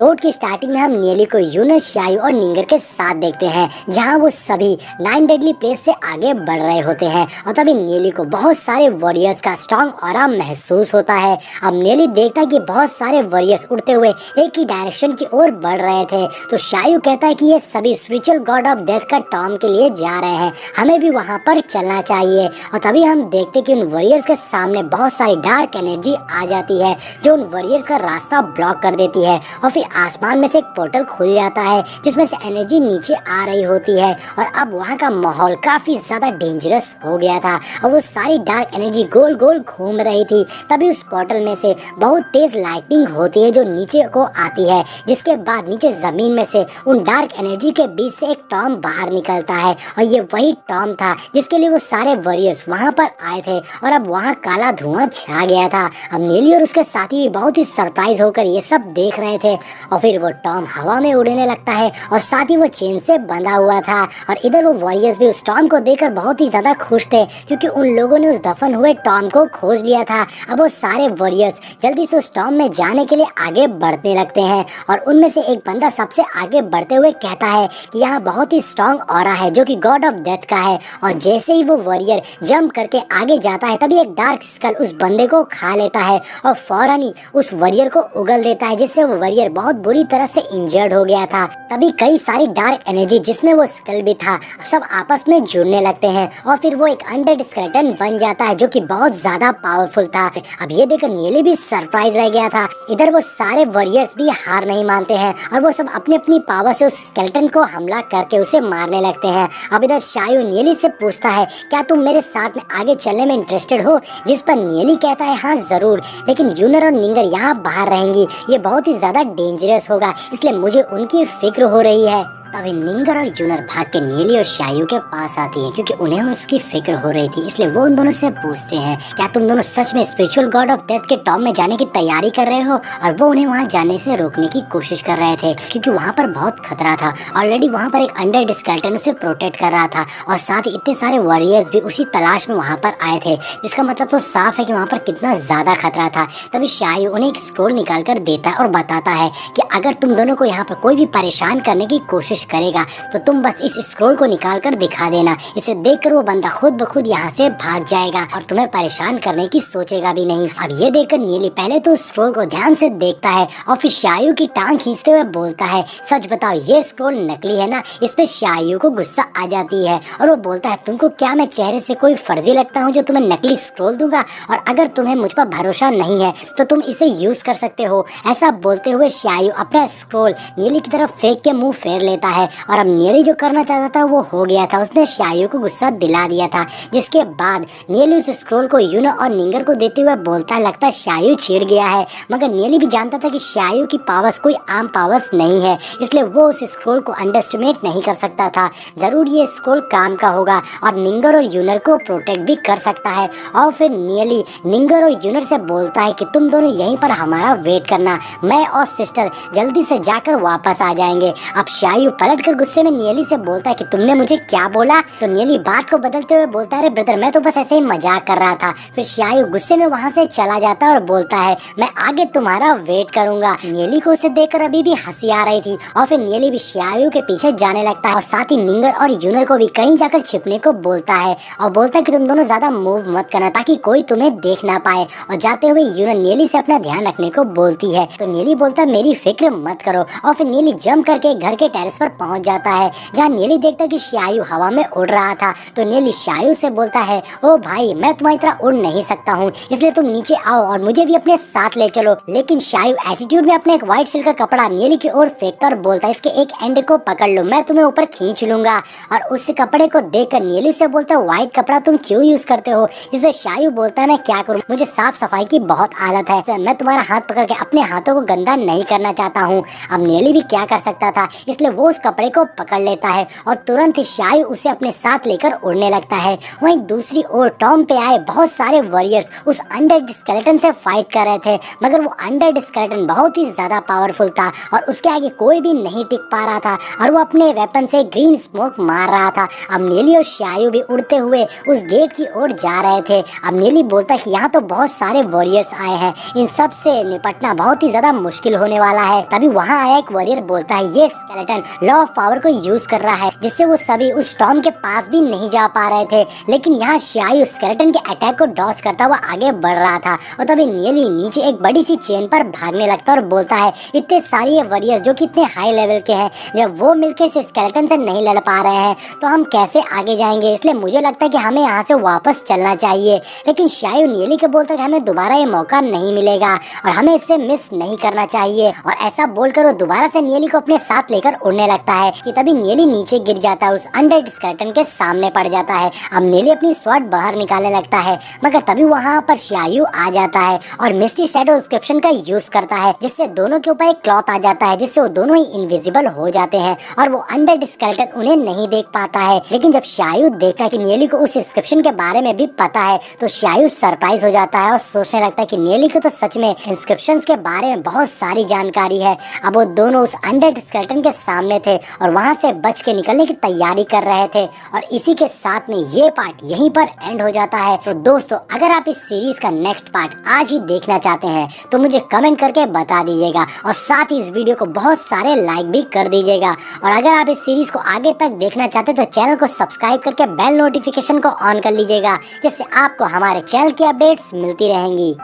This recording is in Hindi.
एपिसोड की स्टार्टिंग में हम नेली को यूनस, शायू और निंगर के साथ देखते हैं, जहां वो सभी 9 डेडली प्लेस से आगे बढ़ रहे होते हैं। और तभी नेली को बहुत सारे वॉरियर्स का स्ट्रॉन्ग ऑरा महसूस होता है। अब नेली देखता है कि बहुत सारे वॉरियर्स उड़ते हुए एक ही डायरेक्शन की ओर बढ़ रहे थे। तो शायू कहता है कि ये सभी स्पिरिचुअल गॉड ऑफ डेथ का टॉम के लिए जा रहे हैं, हमें भी वहाँ पर चलना चाहिए। और तभी हम देखते कि उन वॉरियर्स के सामने बहुत सारी डार्क एनर्जी आ जाती है, जो उन वॉरियर्स का रास्ता ब्लॉक कर देती है। और फिर आसमान में से एक पोर्टल खुल जाता है, जिसमें से एनर्जी नीचे आ रही होती है। और अब वहाँ का माहौल काफी ज्यादा डेंजरस हो गया था और वो सारी डार्क एनर्जी गोल गोल घूम रही थी। तभी उस पोर्टल में से बहुत तेज लाइटिंग होती है जो नीचे को आती है, जिसके बाद नीचे जमीन में से उन डार्क एनर्जी के बीच से एक टॉम बाहर निकलता है। और ये वही टॉम था जिसके लिए वो सारे वॉरियर्स वहाँ पर आए थे। और अब वहाँ काला धुआं छा गया था। अब नेली और उसके साथी भी बहुत ही सरप्राइज होकर ये सब देख रहे थे। और फिर वो टॉम हवा में उड़ने लगता है और साथ ही वो चेन से बंधा हुआ था। और इधर वो वॉरियर्स भी उस टॉम को देखकर बहुत ही ज्यादा खुश थे, क्योंकि उन लोगों ने उस दफन हुए टॉम को खोज लिया था। अब वो सारे वॉरियर्स जल्दी से उस टॉम में जाने के लिए आगे बढ़ने लगते हैं। और उनमें से एक बंदा सबसे आगे बढ़ते हुए कहता है कि यहाँ बहुत ही स्ट्रॉन्ग ऑरा है जो कि गॉड ऑफ डेथ का है। और जैसे ही वो वॉरियर जंप करके आगे जाता है, तभी एक डार्क स्कल उस बंदे को खा लेता है और फौरन ही उस वॉरियर को उगल देता है, जिससे वो वॉरियर बहुत बुरी तरह से इंजर्ड हो गया था। तभी कई सारी डार्क एनर्जी, जिसमें वो स्कल भी था, सब आपस में जुड़ने लगते हैं और फिर वो एक अनडेड स्केलेटन बन जाता है, जो कि बहुत ज्यादा पावरफुल था। अब ये देखकर नेली भी सरप्राइज रह गया था। इधर वो सारे वॉरियर्स भी हार नहीं मानते हैं और वो सब अपनी अपनी पावर से उस स्केलेटन को हमला करके उसे मारने लगते हैं। अब इधर शायू नेली से पूछता है, क्या तुम मेरे साथ में आगे चलने में इंटरेस्टेड हो? जिस पर नेली कहता है, हाँ जरूर, लेकिन यूनर और निंगर यहाँ बाहर रहेंगी, ये बहुत ही ज्यादा डेंजरस होगा, इसलिए मुझे उनकी फिक्र हो रही है। तभी निंगर और यूनर भाग के नेली और शायू के पास आती है, क्योंकि उन्हें उसकी फिक्र हो रही थी। इसलिए वो उन दोनों से पूछते हैं, क्या तुम दोनों सच में स्पिरिचुअल गॉड ऑफ डेथ के टॉम में जाने की तैयारी कर रहे हो? और वो उन्हें वहाँ जाने से रोकने की कोशिश कर रहे थे, क्योंकि वहाँ पर बहुत खतरा था। ऑलरेडी वहाँ पर एक अनडेड स्केलेटन उसे प्रोटेक्ट कर रहा था और साथ ही इतने सारे वॉरियर्स भी उसी तलाश में वहाँ पर आए थे, जिसका मतलब तो साफ है कि वहाँ पर कितना ज्यादा खतरा था। तभी शायू उन्हें एक स्क्रोल निकाल कर देता है और बताता है कि अगर तुम दोनों को यहाँ पर कोई भी परेशान करने की कोशिश करेगा तो तुम बस इस स्क्रोल को निकाल कर दिखा देना। इसे देखकर वो बंदा खुद ब खुद यहाँ से भाग जाएगा और तुम्हें परेशान करने की सोचेगा भी नहीं। अब ये देखकर नीली पहले तो स्क्रोल को ध्यान से देखता है और फिर शायू की टांग खींचते हुए बोलता है, सच बताओ ये स्क्रोल नकली है ना? इस पे शायू को गुस्सा आ जाती है और वो बोलता है, तुमको क्या मैं चेहरे से कोई फर्जी लगता हूँ जो तुम्हें नकली स्क्रोल दूंगा? और अगर तुम्हें मुझ पर भरोसा नहीं है तो तुम इसे यूज कर सकते हो। ऐसा बोलते हुए शायू अपना स्क्रोल नीली की तरफ फेंक के मुंह फेर लेता है। और अब नेली जो करना चाहता था वो हो गया था, उसने शायू को गुस्सा दिला दिया था। जिसके बाद नेली उस स्क्रोल को यूनो और निंगर को देते हुए बोलता, लगता शायू चिढ़ गया है। मगर नेली भी जानता था कि शायू की पावर्स कोई आम पावर्स नहीं है, इसलिए वो उस स्क्रोल को अंडरएस्टिमेट नहीं कर सकता था। जरूर ये स्क्रोल काम का होगा और निंगर और यूनर को प्रोटेक्ट भी कर सकता है। और फिर नेली निंगर और यूनर से बोलता है कि तुम दोनों यहीं पर हमारा वेट करना, मैं और सिस्टर जल्दी से जाकर वापस आ जाएंगे। अब शायू पलट कर गुस्से में नेली से बोलता है कि तुमने मुझे क्या बोला? तो नेली बात को बदलते हुए बोलता है, अरे ब्रदर मैं तो बस ऐसे ही मजाक कर रहा था। फिर शायू गुस्से में वहाँ से चला जाता है और बोलता है, मैं आगे तुम्हारा वेट करूंगा। नेली को उसे देखकर अभी भी हंसी आ रही थी और फिर नेली भी शायू के पीछे जाने लगता है और साथ ही निंगर और यूनर को भी कहीं जाकर छिपने को बोलता है और बोलता है कि तुम दोनों ज्यादा मूव मत करना ताकि कोई तुम्हें देख ना पाए। और जाते हुए यूनर नेली से अपना ध्यान रखने को बोलती है, तो नेली बोलता है, मेरी फिक्र मत करो। और फिर नेली जंप करके घर के टेरेस पर पहुंच जाता है, जहाँ नेली देखता है कि शायू हवा में उड़ रहा था। तो नेली शायू से बोलता है, ओ भाई मैं तुम्हारी तरह उड़ नहीं सकता हूँ, इसलिए तुम नीचे आओ और मुझे भी अपने साथ ले चलो। लेकिन शायू एटीट्यूड में अपने एक व्हाइट सिल्क का कपड़ा नेली की ओर फेंक कर बोलता है, इसके एक एंड को पकड़ लो, मैं तुम्हें ऊपर खींच लूंगा। और उस कपड़े को देखकर नेली से बोलता है, व्हाइट कपड़ा तुम क्यों यूज करते हो? इसमें शायू बोलता है, मैं क्या करूँ, मुझे साफ सफाई की बहुत आदत है, मैं तुम्हारा हाथ पकड़ के अपने हाथों को गंदा नहीं करना चाहता हूँ। अब नेली भी क्या कर सकता था, इसलिए वो उस कपड़े को पकड़ लेता है और तुरंत ही शायू उसे अपने साथ लेकर उड़ने लगता है। वहीं दूसरी ओर टॉम पे आए बहुत सारे वॉरियर्स उस अनडेड स्केलेटन से फाइट कर रहे थे, मगर वो अनडेड स्केलेटन बहुत ही ज्यादा पावरफुल था और उसके आगे कोई भी नहीं टिक पा रहा था और वो अपने वेपन से ग्रीन स्मोक मार रहा था। अब नेली और शायू भी उड़ते हुए उस गेट की ओर जा रहे थे। अब नेली बोलता है कि यहाँ तो बहुत सारे वॉरियर्स आए हैं, इन सब से निपटना बहुत ही ज्यादा मुश्किल होने वाला है। तभी वहाँ आया एक वॉरियर बोलता है ये स्केलेटन लॉ ऑफ पावर को यूज कर रहा है, जिससे वो सभी उस टॉम के पास भी नहीं जा पा रहे थे। लेकिन यहाँ शायू स्केलेटन के अटैक को डॉज करता हुआ आगे बढ़ रहा था और तभी नेली नीचे एक बड़ी सी चेन पर भागने लगता है और बोलता है इतने सारे ये वॉरियर्स जो कि इतने हाई लेवल के हैं, जब वो मिलकर इस स्केलेटन से नहीं लड़ पा रहे हैं तो हम कैसे आगे जाएंगे, इसलिए मुझे लगता है कि हमें यहाँ से वापस चलना चाहिए। लेकिन शायू नेली को बोलता है कि हमें दोबारा ये मौका नहीं मिलेगा और हमें इससे मिस नहीं करना चाहिए। और ऐसा बोलकर वो दोबारा से नेली को अपने साथ लेकर उड़ने लगता है कि तभी नेली नीचे गिर जाता है, उस अनडेड स्केलेटन के सामने पड़ जाता है। अब नेली अपनी स्वॉर्ड बाहर निकालने लगता है, मगर तभी वहाँ पर शायू आ जाता है और मिस्टी शैडो इंस्क्रिप्शन का यूज करता है, जिससे दोनों के ऊपर एक क्लॉथ आ जाता है, जिससे वो दोनों ही इनविजिबल हो जाते हैं और वो अनडेड स्केलेटन उन्हें नहीं देख पाता है। लेकिन जब शायू देखता है कि नेली को उस इंस्क्रिप्शन के बारे में भी पता है तो शायू सरप्राइज हो जाता है और सोचने लगता है कि नेली को तो सच में इंस्क्रिप्शंस के बारे में बहुत सारी जानकारी है। अब वो दोनों उस अनडेड स्केलेटन के सामने थे और वहां से बच के निकलने की तैयारी कर रहे थे और इसी के साथ में ये पार्ट यहीं पर एंड हो जाता है। तो दोस्तों अगर आप इस सीरीज का नेक्स्ट पार्ट आज ही देखना चाहते हैं तो मुझे कमेंट करके बता दीजिएगा और साथ ही इस वीडियो को बहुत सारे लाइक भी कर दीजिएगा। और अगर आप इस सीरीज को आगे तक देखना चाहते हैं तो चैनल को सब्सक्राइब करके बेल नोटिफिकेशन को ऑन कर लीजिएगा, जिससे आपको हमारे चैनल की अपडेट्स मिलती रहेंगी।